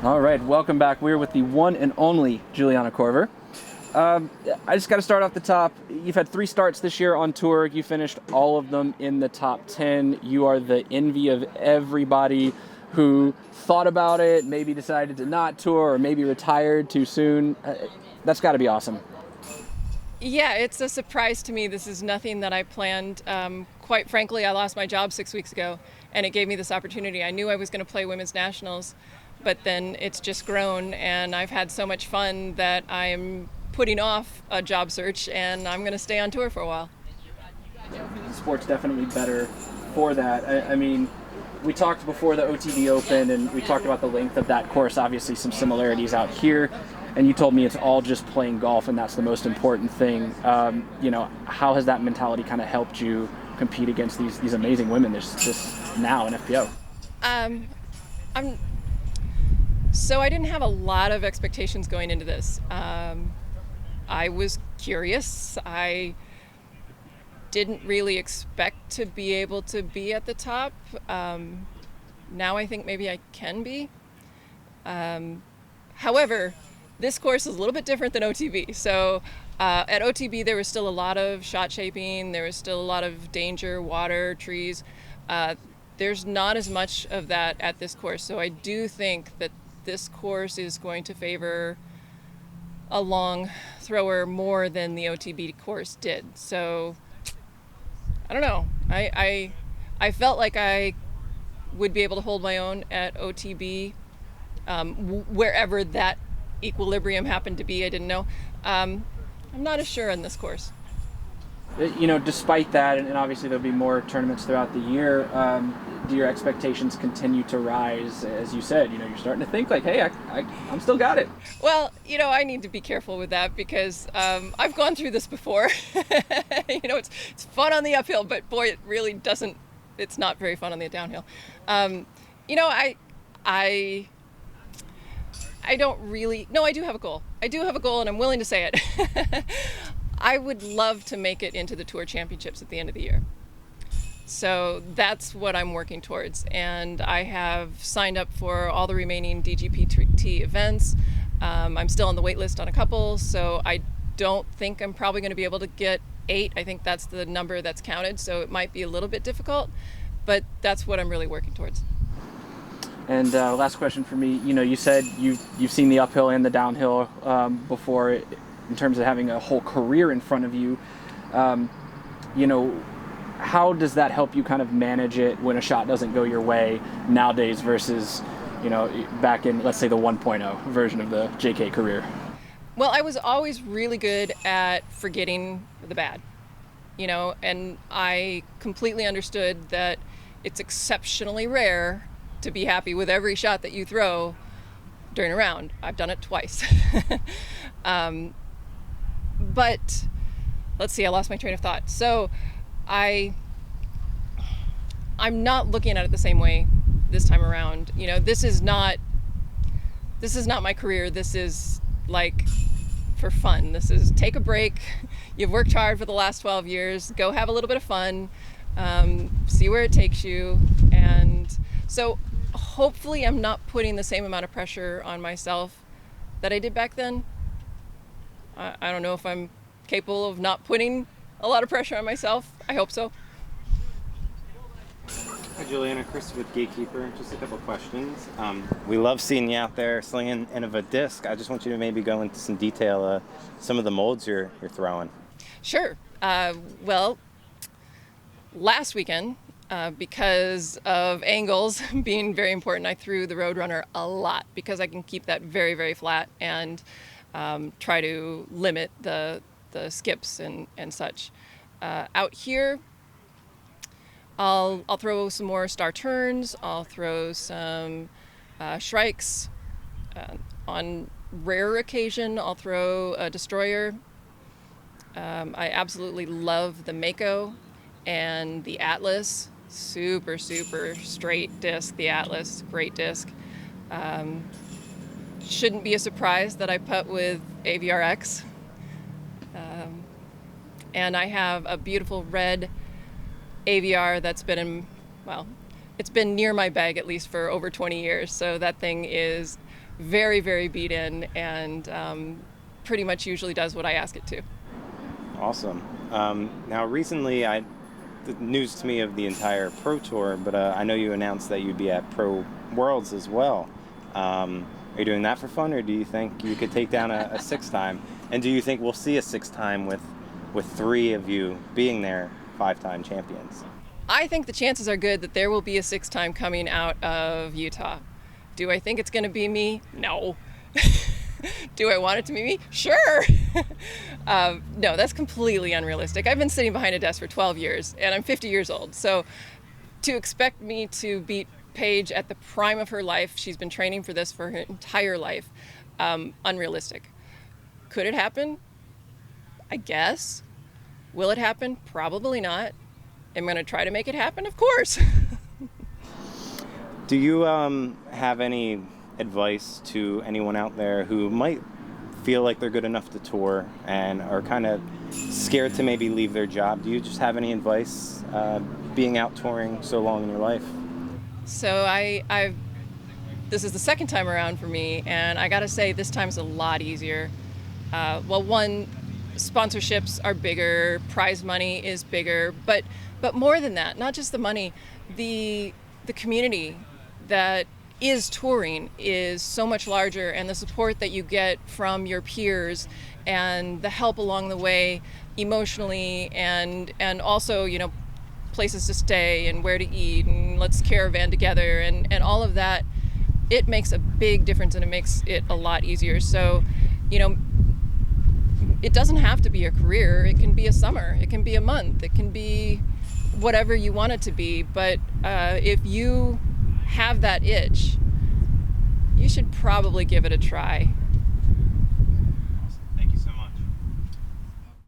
All right, welcome back. We're with the one and only Juliana Korver. I just got to start off the top. You've had 3 starts this year on tour. You finished all of them in the top 10. You are the envy of everybody who thought about it, maybe decided to not tour, or maybe retired too soon. That's got to be awesome. Yeah, it's a surprise to me. This is nothing that I planned. Quite frankly, I lost my job 6 weeks ago, and it gave me this opportunity. I knew I was going to play Women's Nationals, but then it's just grown, and I've had so much fun that I'm putting off a job search, and I'm going to stay on tour for a while. The sport's definitely better for that. I mean, we talked before the OTB Open, and we talked about the length of that course, obviously some similarities out here, and you told me it's all just playing golf, and that's the most important thing. How has that mentality kind of helped you compete against these amazing women this now in FPO? So I didn't have a lot of expectations going into this. I was curious. I didn't really expect to be able to be at the top. Now I think maybe I can be. However, this course is a little bit different than OTB. So at OTB there was still a lot of shot shaping, there was still a lot of danger, water, trees. There's not as much of that at this course. So I do think that this course is going to favor a long thrower more than the OTB course did. So I don't know. I felt like I would be able to hold my own at OTB, wherever that equilibrium happened to be. I didn't know. I'm not as sure on this course. Despite that, and obviously there'll be more tournaments throughout the year, do your expectations continue to rise? As you said, you're starting to think like, hey, I'm still got it. Well, I need to be careful with that because I've gone through this before. It's fun on the uphill, but boy, it really doesn't. It's not very fun on the downhill. I don't really. No, I do have a goal. I do have a goal, and I'm willing to say it. I would love to make it into the Tour Championships at the end of the year. So that's what I'm working towards. And I have signed up for all the remaining DGPT events. I'm still on the wait list on a couple, so I don't think I'm probably going to be able to get 8. I think that's the number that's counted, so it might be a little bit difficult, but that's what I'm really working towards. And last question for me, you said you've seen the uphill and the downhill before, in terms of having a whole career in front of you. How does that help you kind of manage it when a shot doesn't go your way nowadays versus, back in, let's say, the 1.0 version of the JK career? Well, I was always really good at forgetting the bad, and I completely understood that it's exceptionally rare to be happy with every shot that you throw during a round. I've done it twice. But let's see, I lost my train of thought. So I'm not looking at it the same way this time around. This is not my career. This is like for fun. This is take a break. You've worked hard for the last 12 years. Go have a little bit of fun. See where it takes you. And so hopefully I'm not putting the same amount of pressure on myself that I did back then. I don't know if I'm capable of not putting a lot of pressure on myself. I hope so. Hi, Juliana. Chris with Gatekeeper. Just a couple questions. We love seeing you out there slinging Innova disc. I just want you to maybe go into some detail, some of the molds you're throwing. Sure. Well, last weekend, because of angles being very important, I threw the Roadrunner a lot because I can keep that very, very flat and try to limit the skips and such. Out here, I'll throw some more star turns. I'll throw some shrikes. On rare occasion, I'll throw a destroyer. I absolutely love the Mako and the Atlas. Super, super straight disc. The Atlas, great disc. Shouldn't be a surprise that I putt with AVRX. And I have a beautiful red AVR that's been it's been near my bag at least for over 20 years. So that thing is very, very beat in, and pretty much usually does what I ask it to. Awesome. Now, recently, the news to me of the entire Pro Tour, but I know you announced that you'd be at Pro Worlds as well. Are you doing that for fun, or do you think you could take down a six-time? And do you think we'll see a six-time with three of you being there, five-time champions? I think the chances are good that there will be a six-time coming out of Utah. Do I think it's going to be me? No. Do I want it to be me? Sure. No, that's completely unrealistic. I've been sitting behind a desk for 12 years, and I'm 50 years old. So to expect me to beat Paige at the prime of her life, she's been training for this for her entire life, unrealistic. Could it happen? I guess. Will it happen? Probably not. Am I going to try to make it happen? Of course. Do you have any advice to anyone out there who might feel like they're good enough to tour and are kind of scared to maybe leave their job? Do you just have any advice being out touring so long in your life? So this is the second time around for me, and I gotta say this time's a lot easier. Well, one, sponsorships are bigger, prize money is bigger, but more than that, not just the money, the community that is touring is so much larger, and the support that you get from your peers and the help along the way emotionally, and also, you know, places to stay and where to eat, and let's caravan together, and all of that, it makes a big difference, and it makes it a lot easier. So, you know, it doesn't have to be a career. It can be a summer, it can be a month, it can be whatever you want it to be, but if you have that itch, you should probably give it a try.